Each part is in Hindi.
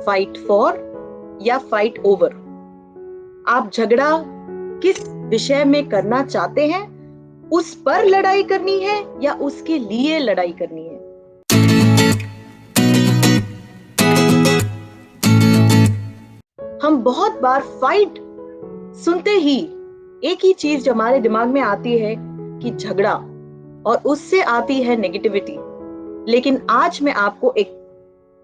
फाइट फॉर या फाइट ओवर। आप झगड़ा किस विषय में करना चाहते हैं, उस पर लड़ाई करनी है या उसके लिए लड़ाई करनी है। हम बहुत बार फाइट सुनते ही एक ही चीज हमारे दिमाग में आती है कि झगड़ा, और उससे आती है नेगेटिविटी। लेकिन आज मैं आपको एक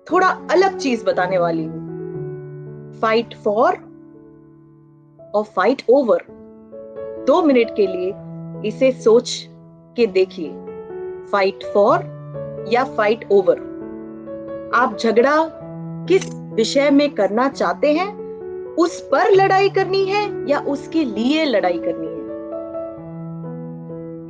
थोड़ा अलग चीज बताने वाली हूं। फाइट फॉर और फाइट ओवर। 2 मिनट के लिए इसे सोच के देखिए। फाइट फॉर या फाइट ओवर। आप झगड़ा किस विषय में करना चाहते हैं, उस पर लड़ाई करनी है या उसके लिए लड़ाई करनी है।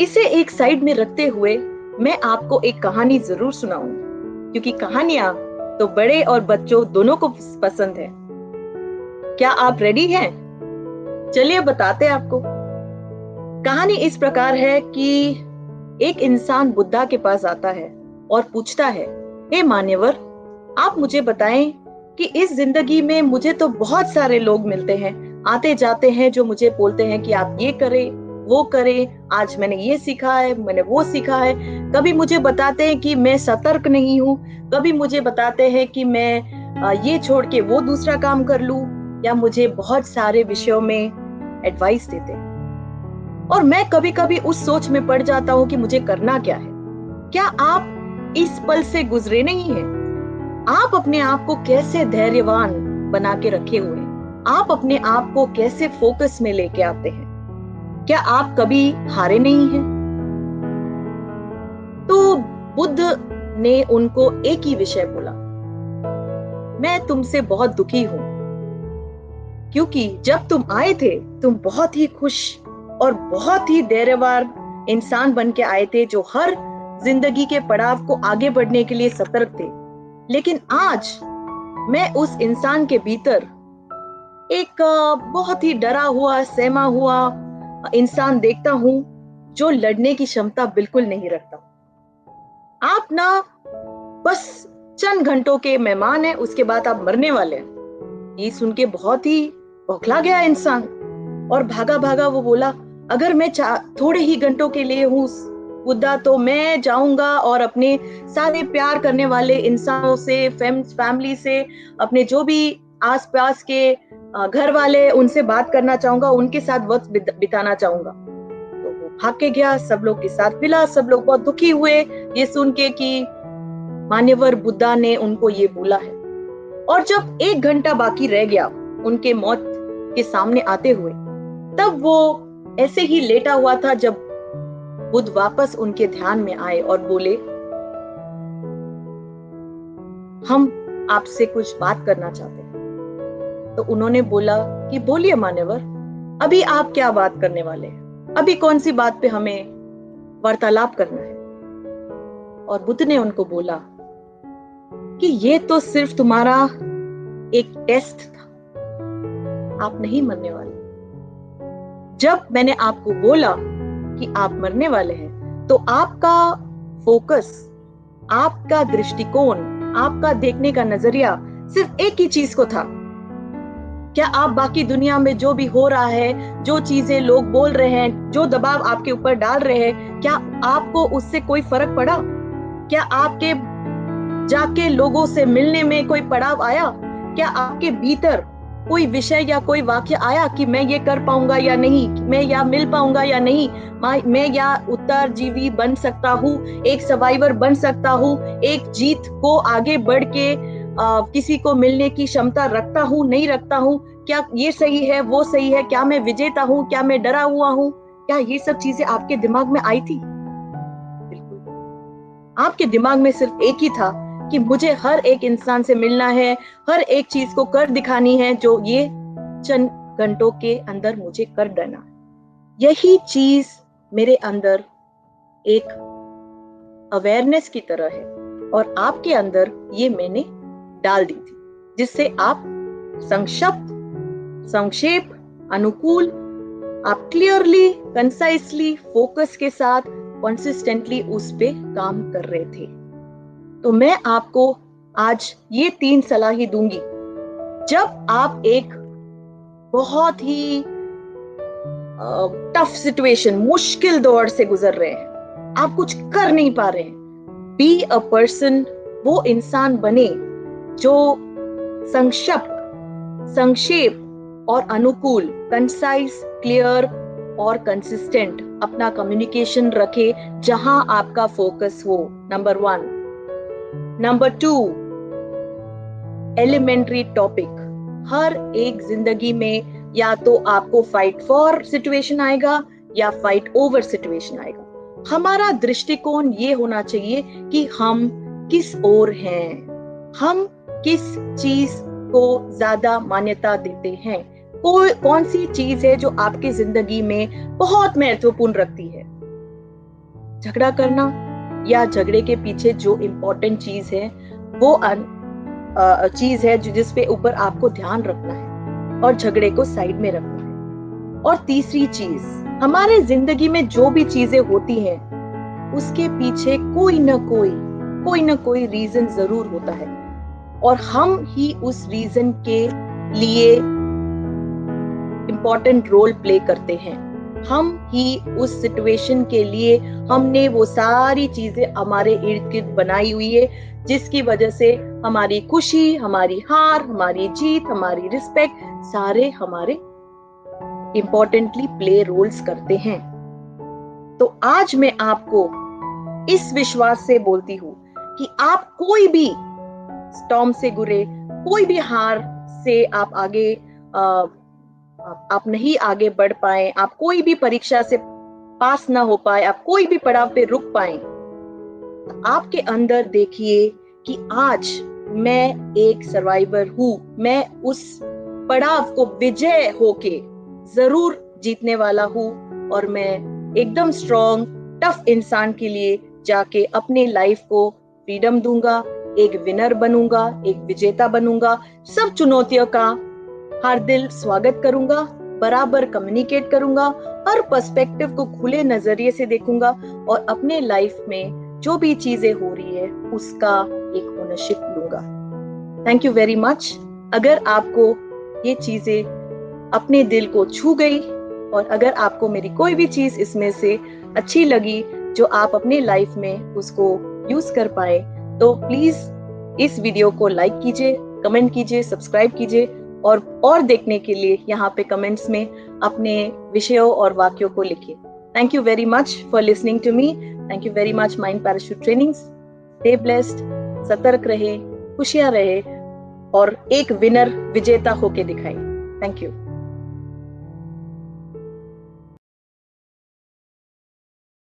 इसे एक साइड में रखते हुए मैं आपको एक कहानी जरूर सुनाऊंगी, क्योंकि कहानियां तो बड़े और बच्चों दोनों को पसंद है। क्या आप रेडी हैं? चलिए बताते हैं आपको। कहानी इस प्रकार है कि एक इंसान बुद्धा के पास आता है और पूछता है, हे मान्यवर, आप मुझे बताएं कि इस जिंदगी में मुझे तो बहुत सारे लोग मिलते हैं, आते जाते हैं, जो मुझे बोलते हैं कि आप ये करें, वो करें, आज मैंने ये सीखा है, मैंने वो सीखा है। कभी मुझे बताते हैं कि मैं सतर्क नहीं हूं, कभी मुझे बताते हैं कि मैं ये छोड़ के वो दूसरा काम कर लूं, या मुझे बहुत सारे विषयों में एडवाइस देते हैं। और मैं कभी कभी उस सोच में पड़ जाता हूं कि मुझे करना क्या है। क्या आप इस पल से गुजरे नहीं हैं? आप अपने आप को कैसे धैर्यवान बना के रखे हुए हैं? आप अपने आप को कैसे फोकस में लेके आते हैं? क्या आप कभी हारे नहीं हैं? तो बुद्ध ने उनको एक ही विषय बोला, मैं तुमसे बहुत दुखी हूं, क्योंकि जब तुम आए थे तुम बहुत ही खुश और बहुत ही धैर्यवान इंसान बन के आए थे, जो हर जिंदगी के पड़ाव को आगे बढ़ने के लिए सतर्क थे। लेकिन आज मैं उस इंसान के भीतर एक बहुत ही डरा हुआ, सहमा हुआ इंसान देखता हूं, जो लड़ने की क्षमता बिल्कुल नहीं रखता। आप ना बस चंद घंटों के मेहमान हैं, उसके बाद आप मरने वाले हैं। ये सुन के बहुत ही बौखला गया इंसान और भागा भागा वो बोला, अगर मैं थोड़े ही घंटों के लिए हूँ बुद्धा, तो मैं जाऊंगा और अपने सारे प्यार करने वाले इंसानों से, फैमिली से, अपने जो भी आसपास के घर वाले, उनसे बात करना चाहूंगा, उनके साथ वक्त बिताना चाहूंगा। तो वो भाग के गया, सब लोग के साथ मिला, सब लोग बहुत दुखी हुए ये सुन के कि मान्यवर बुद्धा ने उनको ये बोला है। और जब 1 घंटा बाकी रह गया उनके मौत के सामने आते हुए, तब वो ऐसे ही लेटा हुआ था, जब बुद्ध वापस उनके ध्यान में आए और बोले, हम आपसे कुछ बात करना चाहते हैं। तो उन्होंने बोला कि बोलिए मान्यवर, अभी आप क्या बात करने वाले हैं? अभी कौन सी बात पे हमें वार्तालाप करना है? और बुद्ध ने उनको बोला कि ये तो सिर्फ तुम्हारा एक टेस्ट था, आप नहीं मरने वाले। जब मैंने आपको बोला कि आप मरने वाले हैं, तो आपका फोकस, आपका दृष्टिकोण, आपका देखने का नजरिया सिर्फ एक ही चीज को था। क्या आप बाकी दुनिया में जो भी हो रहा है, जो चीजें लोग बोल रहे हैं, जो दबाव आपके ऊपर डाल रहे हैं, क्या आपको उससे कोई फर्क पड़ा? क्या आपके जाके लोगों से मिलने में कोई पड़ाव आया? क्या आपके भीतर कोई विषय या कोई वाक्य आया कि मैं ये कर पाऊंगा या नहीं, मैं या मिल पाऊंगा या नहीं, मैं या उत्तरजीवी बन सकता हूँ, एक सर्वाइवर बन सकता हूँ, एक जीत को आगे बढ़ के किसी को मिलने की क्षमता रखता हूँ, नहीं रखता हूँ? क्या ये सही है, वो सही है? क्या मैं विजेता हूँ, क्या मैं डरा हुआ हूँ? क्या ये सब चीजें आपके दिमाग में आई थी? बिल्कुल। आपके दिमाग में सिर्फ एक ही था कि मुझे हर एक इंसान से मिलना है, हर एक चीज को कर दिखानी है, जो ये चंद घंटों के अंदर मुझे कर देना है। यही चीज मेरे अंदर एक अवेयरनेस की तरह है, और आपके अंदर ये मैंने डाल दी थी, जिससे आप संक्षेप, अनुकूल, आप क्लियरली, कंसाइसली, फोकस के साथ कंसिस्टेंटली उस पे काम कर रहे थे। तो मैं आपको आज ये 3 सलाह ही दूंगी जब आप एक बहुत ही टफ सिचुएशन, मुश्किल दौर से गुजर रहे हैं, आप कुछ कर नहीं पा रहे हैं, बी अ पर्सन, वो इंसान बने जो संक्षेप और अनुकूल, कंसाइज, क्लियर और कंसिस्टेंट अपना कम्युनिकेशन रखे, जहां आपका फोकस हो। नंबर 1। Number 2, elementary topic. हर एक जिंदगी में या तो आपको फाइट फॉर सिचुएशन आएगा या फाइट ओवर सिचुएशन आएगा। हमारा दृष्टिकोण ये होना चाहिए कि हम किस ओर हैं, हम किस चीज को ज्यादा मान्यता देते हैं, कौन सी चीज है जो आपकी जिंदगी में बहुत महत्वपूर्ण रखती है। झगड़ा करना या झगड़े के पीछे जो इंपॉर्टेंट चीज है वो चीज है जिस पे ऊपर आपको ध्यान रखना है और झगड़े को साइड में रखना है। और तीसरी चीज, हमारे जिंदगी में जो भी चीजें होती हैं उसके पीछे कोई ना कोई रीजन जरूर होता है और हम ही उस रीजन के लिए इंपॉर्टेंट रोल प्ले करते हैं। हम ही उस सिचुएशन के लिए हमने वो सारी चीजें हमारे इर्द गिर्द बनाई हुई है, जिसकी वजह से हमारी खुशी, हमारी हार, हमारी जीत, हमारी रिस्पेक्ट, सारे हमारे इंपॉर्टेंटली प्ले रोल्स करते हैं। तो आज मैं आपको इस विश्वास से बोलती हूँ कि आप कोई भी स्टॉर्म से गुजरे, कोई भी हार से आप आगे आप नहीं आगे बढ़ पाए, आप कोई भी परीक्षा से पास ना हो पाए, आप कोई भी पड़ाव पे रुक पाए, आपके अंदर देखिए कि आज मैं एक सर्वाइवर हूं, मैं उस पड़ाव को विजय होके जरूर जीतने वाला हूं और मैं एकदम स्ट्रॉन्ग, टफ इंसान के लिए जाके अपने लाइफ को फ्रीडम दूंगा, एक विनर बनूंगा, एक विजेता बनूंगा। सब चुनौतियों का हर दिल स्वागत करूंगा, बराबर कम्युनिकेट करूंगा, हर पर्सपेक्टिव को खुले नजरिए से देखूंगा और अपने लाइफ में जो भी चीजें हो रही है उसका एक ओनरशिप लूंगा। Thank you very much. अगर आपको ये चीजें अपने दिल को छू गई और अगर आपको मेरी कोई भी चीज इसमें से अच्छी लगी जो आप अपने लाइफ में उसको यूज कर पाए, तो प्लीज इस वीडियो को लाइक कीजिए, कमेंट कीजिए, सब्सक्राइब कीजिए और देखने के लिए यहाँ पे कमेंट्स में अपने विषयों और वाक्यों को लिखिए। Thank you very much for listening to me. Thank you very much mind parachute trainings. Stay blessed, सतर्क रहे, खुशियां रहे और एक विनर, विजेता होके दिखाई। Thank you.